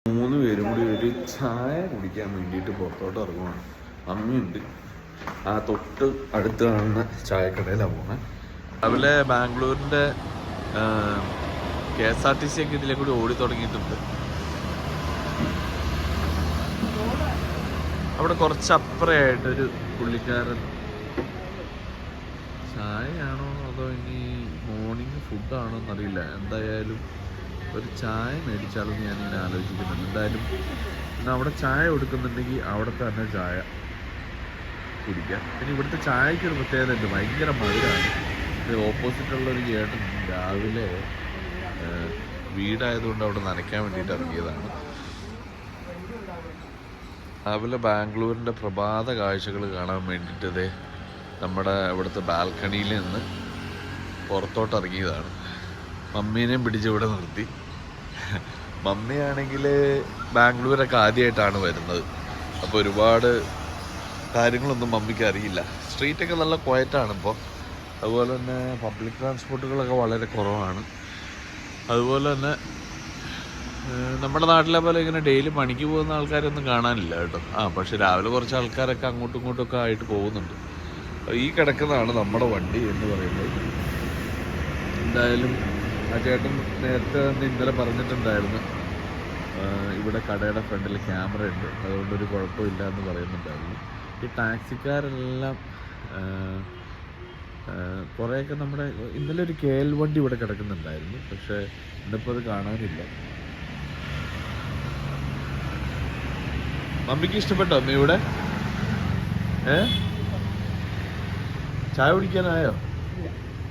3 പേരും കൂടി ഒരു ചായ കുടിക്കാൻ വേണ്ടിയിട്ട് പുറത്തോട്ട് ഇറങ്ങുവാണ്. അമ്മയുണ്ട്, ആ തൊട്ട് അടുത്ത് കാണുന്ന ചായക്കടയിലാണ് പോകുന്നത്. രാവിലെ ബാംഗ്ലൂരിൻ്റെ KSRTC ഒക്കെ ഇതിലെ കൂടി ഓടി തുടങ്ങിയിട്ടുണ്ട്. അവിടെ കുറച്ചപ്പുറമായിട്ടൊരു പുള്ളിക്കാരൻ ചായയാണോ അതോ ഇനി മോർണിംഗ് ഫുഡാണോ എന്നറിയില്ല, എന്തായാലും ഒരു ചായ മേടിച്ചാലും ഞാനിങ്ങനെ ആലോചിക്കുന്നുണ്ട്. എന്തായാലും ഇന്ന് അവിടെ ചായ കൊടുക്കുന്നുണ്ടെങ്കിൽ അവിടെ തന്നെ ചായ കുടിക്കാം. പിന്നെ ഇവിടുത്തെ ചായക്കൊരു പ്രത്യേകത ഉണ്ട്, ഭയങ്കര മധുരമാണ്. ഇത് ഓപ്പോസിറ്റുള്ളൊരു ചേട്ടൻ രാവിലെ വീടായതുകൊണ്ട് അവിടെ നനയ്ക്കാൻ വേണ്ടിയിട്ട് ഇറങ്ങിയതാണ്. രാവിലെ ബാംഗ്ലൂരിൻ്റെ പ്രഭാത കാഴ്ചകൾ കാണാൻ വേണ്ടിയിട്ട് നമ്മുടെ ഇവിടുത്തെ ബാൽക്കണിയിൽ നിന്ന് പുറത്തോട്ട് ഇറങ്ങിയതാണ്. മമ്മീനെയും പിടിച്ച് ഇവിടെ നിർത്തി. മമ്മിയാണെങ്കിൽ ബാംഗ്ലൂരൊക്കെ ആദ്യമായിട്ടാണ് വരുന്നത്, അപ്പോൾ ഒരുപാട് കാര്യങ്ങളൊന്നും മമ്മിക്ക് അറിയില്ല. സ്ട്രീറ്റൊക്കെ നല്ല ക്വയറ്റാണ് ഇപ്പോൾ. അതുപോലെ തന്നെ പബ്ലിക് ട്രാൻസ്പോർട്ടുകളൊക്കെ വളരെ കുറവാണ്. അതുപോലെ തന്നെ നമ്മുടെ നാട്ടിലെ പോലെ ഇങ്ങനെ ഡെയിലി പണിക്ക് പോകുന്ന ആൾക്കാരൊന്നും കാണാനില്ല കേട്ടോ. പക്ഷെ രാവിലെ കുറച്ച് ആൾക്കാരൊക്കെ അങ്ങോട്ടും ഇങ്ങോട്ടുമൊക്കെ ആയിട്ട് പോകുന്നുണ്ട്. ഈ കിടക്കുന്നതാണ് നമ്മുടെ വണ്ടി എന്ന് പറയുന്നത്. എന്തായാലും ആ ചേട്ടൻ നേരത്തെ തന്നെ ഇന്നലെ പറഞ്ഞിട്ടുണ്ടായിരുന്നു ഇവിടെ കടയുടെ ഫ്രണ്ടിൽ ക്യാമറ ഉണ്ട്, അതുകൊണ്ടൊരു കുഴപ്പമില്ല എന്ന് പറയുന്നുണ്ടായിരുന്നു. ഈ ടാക്സിക്കാരെല്ലാം കുറേയൊക്കെ നമ്മുടെ ഇന്നലെ ഒരു KL വണ്ടി ഇവിടെ കിടക്കുന്നുണ്ടായിരുന്നു, പക്ഷേ ഇന്നിപ്പോൾ അത് കാണാനില്ല. മമ്മിക്ക് ഇഷ്ടപ്പെട്ടോ അമ്മ ഇവിടെ? ചായ കുടിക്കാനായോ?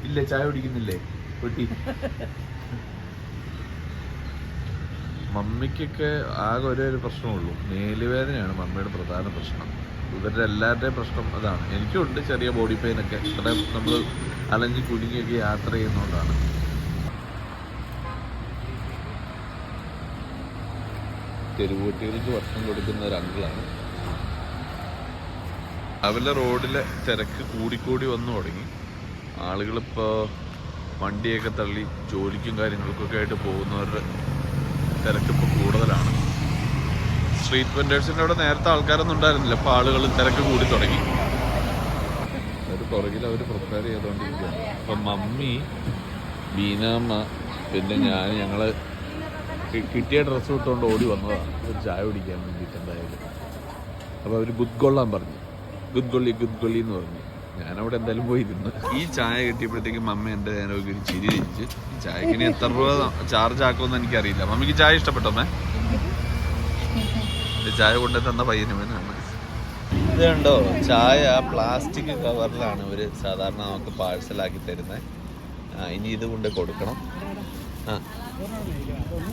ഇല്ലേ, ചായ കുടിക്കുന്നില്ലേ കുട്ടി? മമ്മിക്കൊക്കെ ആകെ ഒരു പ്രശ്നമുള്ളൂ, മേലുവേദനയാണ് മമ്മിയുടെ പ്രധാന പ്രശ്നം. ഇവരുടെ എല്ലാവരുടെയും പ്രശ്നം അതാണ്. എനിക്കുണ്ട് ചെറിയ ബോഡി പെയിനൊക്കെ, ഇത്രയും നമ്മൾ അലഞ്ഞ് കുടുങ്ങിയൊക്കെ യാത്ര ചെയ്യുന്നതുകൊണ്ടാണ്. തെരുവൂട്ടികൾക്ക് ഭക്ഷണം കൊടുക്കുന്ന ഒരു അങ്കിളാണ്. രാവിലെ റോഡിലെ തിരക്ക് കൂടിക്കൂടി വന്നു തുടങ്ങി. ആളുകളിപ്പോൾ വണ്ടിയൊക്കെ തള്ളി ജോലിക്കും കാര്യങ്ങൾക്കൊക്കെ ആയിട്ട് പോകുന്നവരുടെ തിരക്കിപ്പോൾ കൂടുതലാണ്. സ്ട്രീറ്റ് വെൻഡേഴ്സിൻ്റെ അവിടെ നേരത്തെ ആൾക്കാരൊന്നും ഉണ്ടായിരുന്നില്ല, ഇപ്പോൾ ആളുകൾ തിരക്ക് കൂടി തുടങ്ങി. ഒരു പുറകിൽ അവർ പ്രിപ്പയർ ചെയ്തുകൊണ്ടിരിക്കുകയാണ്. അപ്പം മമ്മി, ബീനാമ്മ, പിന്നെ ഞങ്ങൾ കിട്ടിയ ഡ്രസ്സ് ഇട്ടുകൊണ്ട് ഓടി വന്നതാണ് ഒരു ചായ കുടിക്കാൻ വേണ്ടിയിട്ട്. എന്തായാലും അപ്പോൾ അവർ ഗുഡ് കൊള്ളാൻ പറഞ്ഞു, ഗുഡ് ഗൊള്ളി എന്ന് പറഞ്ഞു. ഞാനവിടെ എന്തായാലും പോയിരുന്നു. ഈ ചായ കിട്ടിയപ്പോഴത്തേക്കും മമ്മ എൻ്റെ നേരമൊക്കെ ഒരു ചിരി തിരിച്ച്. ഈ ചായക്ക് ഇനി എത്ര രൂപ ചാർജ് ആക്കുമെന്ന് എനിക്കറിയില്ല. മമ്മിക്ക് ചായ ഇഷ്ടപ്പെട്ടോ അമ്മേ? ചായ കൊണ്ടു തന്ന പയ്യനുമേനാണ്. ഇത് കണ്ടോ, ചായ പ്ലാസ്റ്റിക് കവറിലാണ് ഇവർ സാധാരണ നമുക്ക് പാഴ്സലാക്കി തരുന്നത്. ഇനി ഇത് കൊണ്ട് കൊടുക്കണം.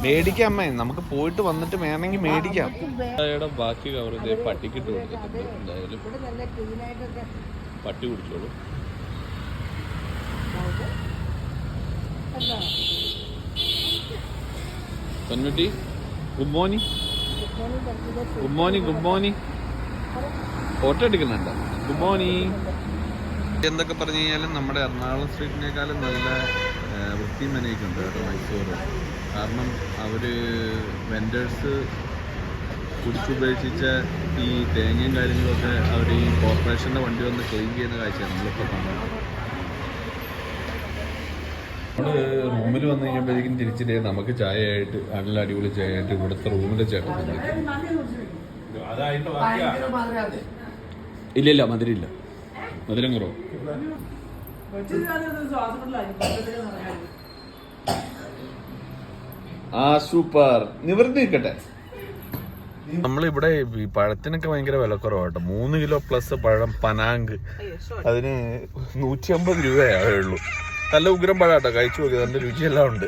മേടിക്കാം അമ്മേ, നമുക്ക് പോയിട്ട് വന്നിട്ട് വേണമെങ്കിൽ മേടിക്കാം. ചായയുടെ ബാക്കി കവർ ഇതേ പട്ടിക്കിട്ട് കൊടുക്കുന്നുണ്ട്. എന്തായാലും പട്ടി കുടിച്ചോളൂ. Ponnutti good morning. Good morning. Good morning. Photo എടുക്കുന്നുണ്ട്. Good morning. എന്തൊക്കെ പറഞ്ഞു കഴിഞ്ഞാലും നമ്മുടെ എറണാകുളം സ്ട്രീറ്റിനേക്കാളും നല്ല വൃത്തിയും മെനയൊക്കെ ഉണ്ട് കേട്ടോ മൈസൂർ. കാരണം അവർ വെൻഡേഴ്സ് കുടിച്ചുപേക്ഷിച്ച ഈ തേങ്ങയും കാര്യങ്ങളൊക്കെ അവർ ഈ കോർപ്പറേഷൻ്റെ വണ്ടി വന്ന് ക്ലീൻ ചെയ്യുന്ന കാഴ്ചയാണ് നമ്മളിപ്പോൾ കാണുന്നത്. നമ്മൾ റൂമിൽ വന്നു കഴിഞ്ഞപ്പോഴേക്കും തിരിച്ചിട്ടേ നമുക്ക് ചായ ആയിട്ട് നല്ല അടിപൊളി ചായ ആയിട്ട് ഇവിടുത്തെ റൂമിലെ ചേട്ടൻ ഇല്ല മധുരമില്ല, മധുരം കുറവ്. സൂപ്പർ. നിവർത്തി നിൽക്കട്ടെ. നമ്മളിവിടെ ഈ പഴത്തിനൊക്കെ ഭയങ്കര വിലക്കുറവാട്ടോ. 3 കിലോ പ്ലസ് പഴം പനാങ്ക് അതിന് 150 രൂപയാവുള്ളൂ. നല്ല ഉഗ്രം പഴാട്ടോ, കഴിച്ചു നോക്കി, നല്ല രുചിയെല്ലാം ഉണ്ട്.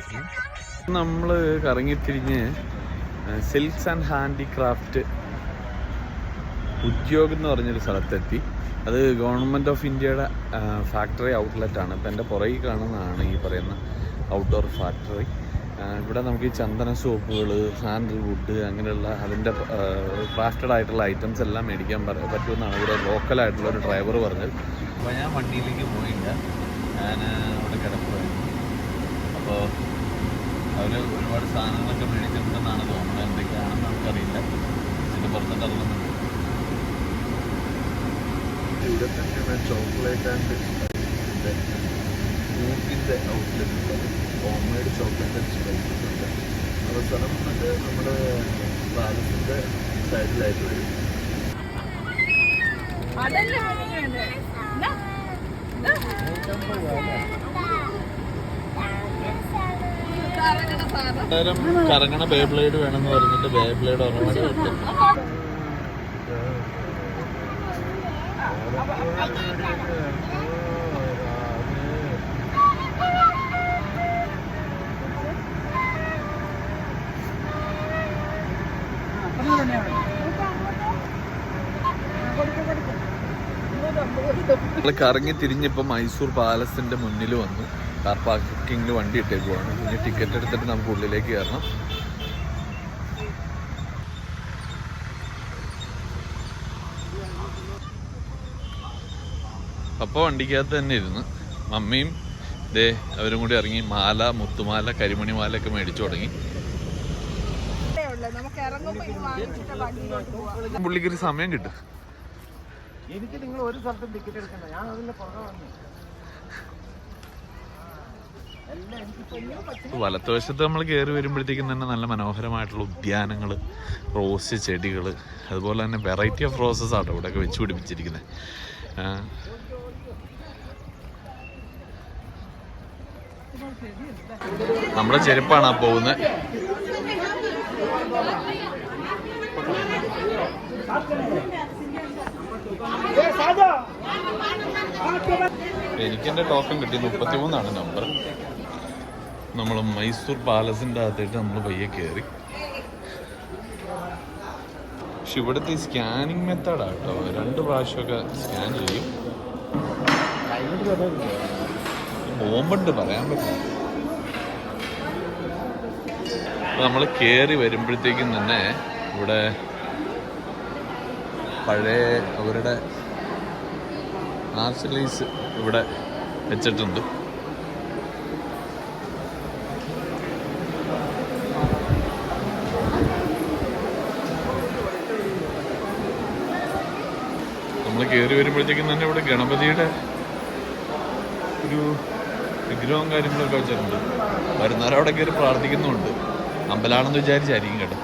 നമ്മൾ കറങ്ങിത്തിരിഞ്ഞ് സിൽക്സ് ആൻഡ് ഹാൻഡിക്രാഫ്റ്റ് ഉദ്യോഗം എന്ന് പറഞ്ഞൊരു സ്ഥലത്തെത്തി. അത് ഗവൺമെൻറ് ഓഫ് ഇന്ത്യയുടെ ഫാക്ടറി ഔട്ട്ലെറ്റാണ്. ഇപ്പം എൻ്റെ പുറകിൽ കാണുന്നതാണ് ഈ പറയുന്ന ഔട്ട്ഡോർ ഫാക്ടറി. ഇവിടെ നമുക്ക് ഈ ചന്ദന സോപ്പുകൾ, സാൻഡൽവുഡ്, അങ്ങനെയുള്ള അതിൻ്റെ ക്രാഫ്റ്റഡ് ആയിട്ടുള്ള ഐറ്റംസ് എല്ലാം മേടിക്കാൻ പറ്റുമെന്നാണ് ഇവിടെ ലോക്കലായിട്ടുള്ള ഒരു ഡ്രൈവർ പറഞ്ഞത്. അപ്പോൾ ഞാൻ വണ്ടിയിലേക്ക് പോയില്ല, ഞാൻ അവിടെ കിടക്കുമായിരുന്നു. അപ്പോൾ അവർ ഒരുപാട് സാധനങ്ങളൊക്കെ മേടിച്ചിട്ടുണ്ടെന്നാണ് തോന്നുന്നത്, എന്തൊക്കെയാണെന്നാണ് ഇരുപത്തഞ്ച് ചോക്ലേറ്റ് ആൻഡ് മൂക്കിൻ്റെ ഔട്ട്ലെറ്റ് ഉണ്ട്, home made chocolate and spices ഉണ്ട്. അവസാനം വന്നിട്ട് നമ്മുടെ പാലസിൻ്റെ സൈഡിലായിട്ട് വരും. കറങ്ങണ ബേബ്ലേഡ് വേണമെന്ന് പറഞ്ഞിട്ട് ബേബ്ലേഡ് ഒരുപാട് കിട്ടും. നമ്മൾ കറങ്ങി തിരിഞ്ഞിപ്പോൾ മൈസൂർ പാലസിന്റെ മുന്നിൽ വന്നു. കാർ പാർക്കിങ്ങിൽ വണ്ടി ഇട്ടേക്കുവാണ്. ഇനി ടിക്കറ്റ് എടുത്തിട്ട് നമുക്ക് ഉള്ളിലേക്ക് കയറണം. പപ്പ വണ്ടിക്കകത്ത് തന്നെ ഇരുന്ന് മമ്മിയും ദേ അവരും കൂടി ഇറങ്ങി മാല, മുത്തുമാല, കരിമണിമാല ഒക്കെ മേടിച്ചു തുടങ്ങി. പുള്ളിക്കൊരു സമയം കിട്ടും. എനിക്ക് നിങ്ങൾ ഒരു സ്ഥലത്തും ടിക്കറ്റ് എടുക്കണ്ട, ഞാൻ അതിന്റെ പുറകെ വന്നു. വലത്തുവശത്ത് നമ്മൾ കയറി വരുമ്പോഴത്തേക്കും തന്നെ നല്ല മനോഹരമായിട്ടുള്ള ഉദ്യാനങ്ങൾ, റോസ് ചെടികൾ, അതുപോലെ തന്നെ വെറൈറ്റി ഓഫ് റോസസ് ആട്ടോ ഇവിടെയൊക്കെ വെച്ച് പിടിപ്പിച്ചിരിക്കുന്നത്. നമ്മുടെ ചെരുപ്പാണ് ആ പോകുന്നത്. എനിക്കെൻ്റെ ടോക്കൺ കിട്ടി 33 നമ്പർ. നമ്മൾ മൈസൂർ പാലസിൻ്റെ അകത്തായിട്ട് നമ്മൾ പയ്യെ കയറി. പക്ഷെ ഇവിടുത്തെ ഈ സ്കാനിങ് മെത്തേഡാണ് കേട്ടോ, 2 പ്രാവശ്യമൊക്കെ സ്കാൻ ചെയ്യും. ബോംബുണ്ട്, പറയാൻ പറ്റില്ല. നമ്മൾ കയറി വരുമ്പോഴത്തേക്കും തന്നെ ഇവിടെ പഴയ അവരുടെ ആർച്ചലീസ് ഇവിടെ വെച്ചിട്ടുണ്ട്. നമ്മൾ കയറി വരുമ്പോഴത്തേക്കും തന്നെ ഇവിടെ ഗണപതിയുടെ ഒരു വിഗ്രഹവും കാര്യങ്ങളൊക്കെ വെച്ചിട്ടുണ്ട്. വരുന്നവരവിടെ കയറി പ്രാർത്ഥിക്കുന്നുമുണ്ട്. അമ്പലമാണെന്ന് വിചാരിച്ചായിരിക്കും കേട്ടോ.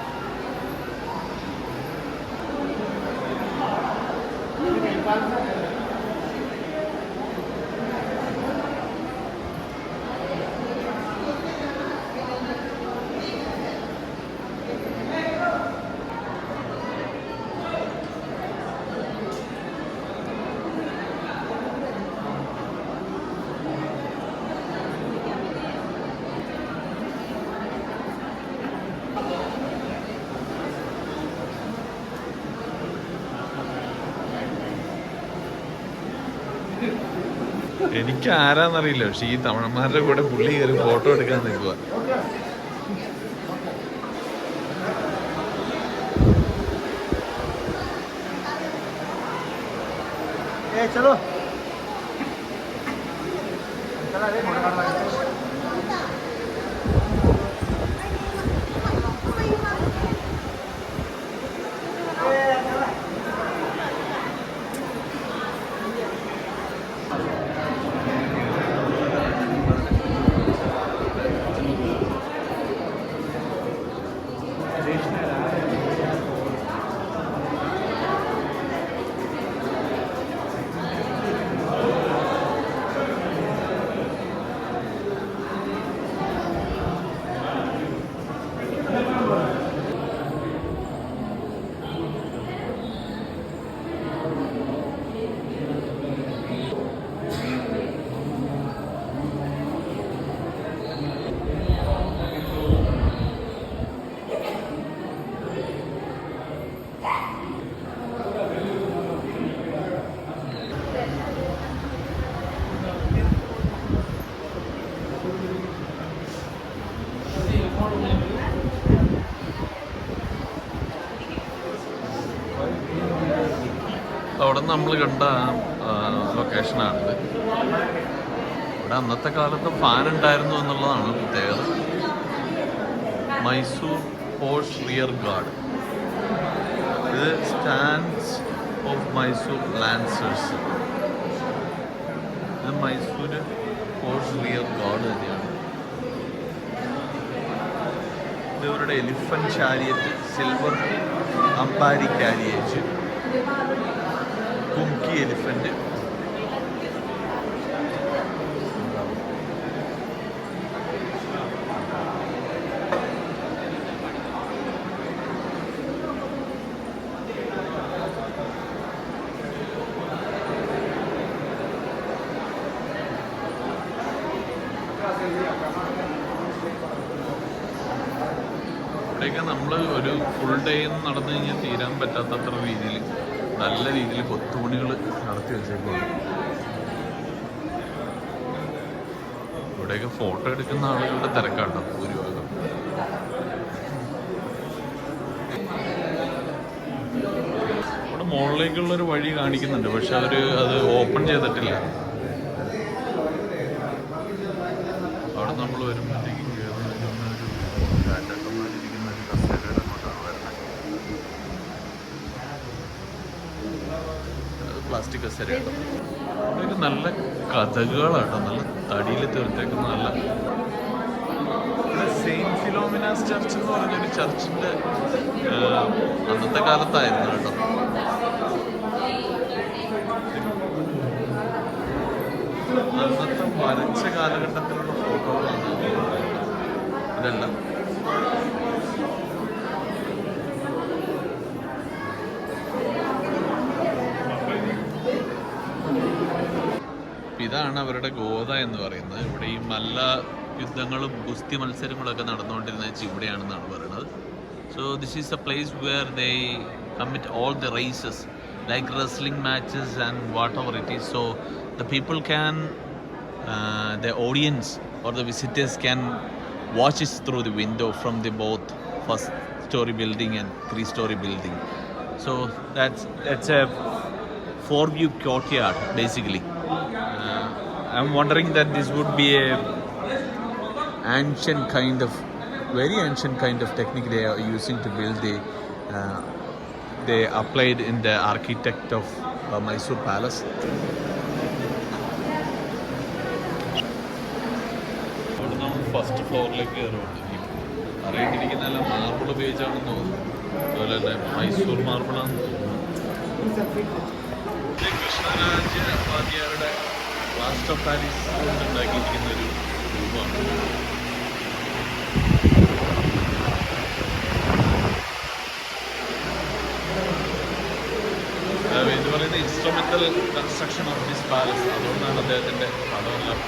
എനിക്ക് ആരാന്നറിയില്ല, പക്ഷെ ഈ തമിഴന്മാരുടെ കൂടെ പുള്ളി കയറി ഫോട്ടോ എടുക്കാൻ നിൽക്കുക. അവിടെ നമ്മൾ കണ്ട ലൊക്കേഷനാണിത്. ഇവിടെ അന്നത്തെ കാലത്ത് ഫാൻ ഉണ്ടായിരുന്നു എന്നുള്ളതാണ് പ്രത്യേകത. മൈസൂർ പോഷ് റിയർ ഗാർഡ്. ഇത് സ്റ്റാൻഡ്സ് ഓഫ് മൈസൂർ ലാൻസേഴ്സ്. ഇത് മൈസൂർ ഹോഴ്സ് റിയർ ഗാർഡ് തന്നെയാണ്. ഇത് ഇവരുടെ എലിഫന്റ് ചാരിയറ്റ്, സിൽവർ അമ്പാരി കാരിയേജ്, കുംകി എലിഫന്റ്, ഇവിടെയൊക്കെ നമ്മൾ ഒരു ഫുൾ ഡേ നടന്നു കഴിഞ്ഞാൽ തീരാൻ പറ്റാത്തത്ര രീതിയിൽ നല്ല രീതിയിൽ കൊത്തുപണികൾ നടത്തി വെച്ചേക്കുവാണ്. ഇവിടെയൊക്കെ ഫോട്ടോ എടുക്കുന്ന ആളുകളുടെ തിരക്കാട്ടോ ഭൂരിഭാഗം. ഇവിടെ മുകളിലേക്കുള്ളൊരു വഴി കാണിക്കുന്നുണ്ട്, പക്ഷെ അവർ അത് ഓപ്പൺ ചെയ്തിട്ടില്ല. അവിടെ നമ്മൾ വരുമ്പോഴത്തേക്കും പ്ലാസ്റ്റിക് കസേരയാട്ടോ. അവിടെയൊക്കെ നല്ല കഥകളാട്ടോ, നല്ല തടിയിൽ തീർത്തേക്കുന്ന നല്ല. ഇവിടെ സെയിൻറ്റ് ഫിലോമിനാസ് ചർച്ച് എന്ന് പറഞ്ഞൊരു ചർച്ചിൻ്റെ അന്നത്തെ കാലത്തായിരുന്നു കേട്ടോ. അന്നത്തെ വരച്ച കാലഘട്ടത്തിലുള്ള ഫോട്ടോകളാണ് ഇതെല്ലാം. ഇതാണ് അവരുടെ ഗോത എന്ന് പറയുന്നത്. ഇവിടെ ഈ നല്ല യുദ്ധങ്ങളും ഗുസ്തി മത്സരങ്ങളൊക്കെ നടന്നുകൊണ്ടിരുന്ന ഇവിടെയാണെന്നാണ് പറയുന്നത്. So this is A place where they commit all the races like wrestling matches and what ever it is. So the people can the audience or the visitors can watch is through the window from the both first story building and 3-story building. So that's a 4-view courtyard basically. I'm wondering that this would be a very ancient kind of technique they are using to build they applied in the architect of Mysore Palace. First ഫ്ലോറിലേക്ക് കയറുന്നുണ്ട്. അറിയിട്ടിരിക്കുന്ന marble ഉപയോഗിച്ചാണെന്ന് തോന്നുന്നു. അതുപോലെ തന്നെ മൈസൂർ മാർബിളാണെന്ന് തോന്നുന്നു. Krishnaraja വാദ്യാരുടെ plaster of Paris കൊണ്ട് ഉണ്ടാക്കിയിരിക്കുന്ന ഒരു രൂപമാണ്. ഇത് പറയുന്ന instrumental construction of this palace. അതുകൊണ്ടാണ് അദ്ദേഹത്തിൻ്റെ പടമെല്ലാം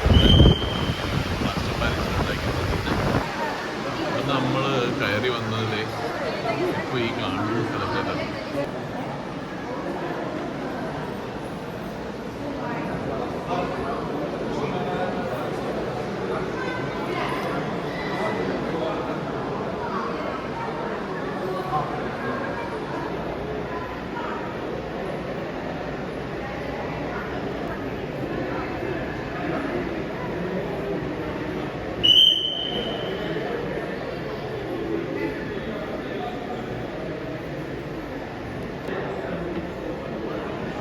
പ്ലാസ്റ്റർ ഓഫ് പാരീസ് ഉണ്ടാക്കിയിരിക്കുന്നത്. ഇവിടെ നമ്മൾ കയറി വന്നത് ഇപ്പോൾ ഈ കാണുന്ന സ്ഥലത്തേക്കാണ്.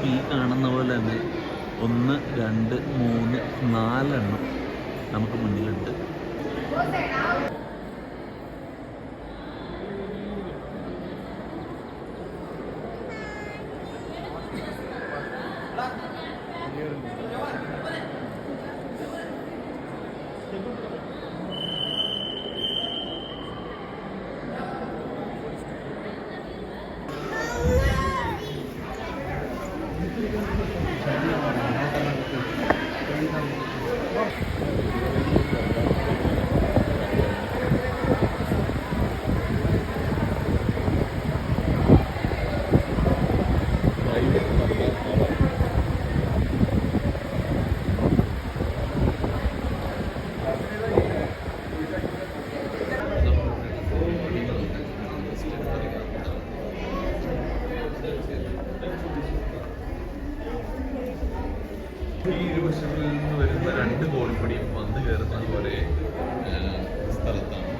ഈ കാണുന്ന പോലെ തന്നെ 1, 2, 3, 4 എണ്ണം നമുക്ക് മുന്നിലുണ്ട്. ഈ ഇരുവശങ്ങളിൽ നിന്ന് വരുന്ന 2 കോഴിപ്പടിയും വന്നു കയറുന്ന പോലെ സ്ഥലത്താണ്.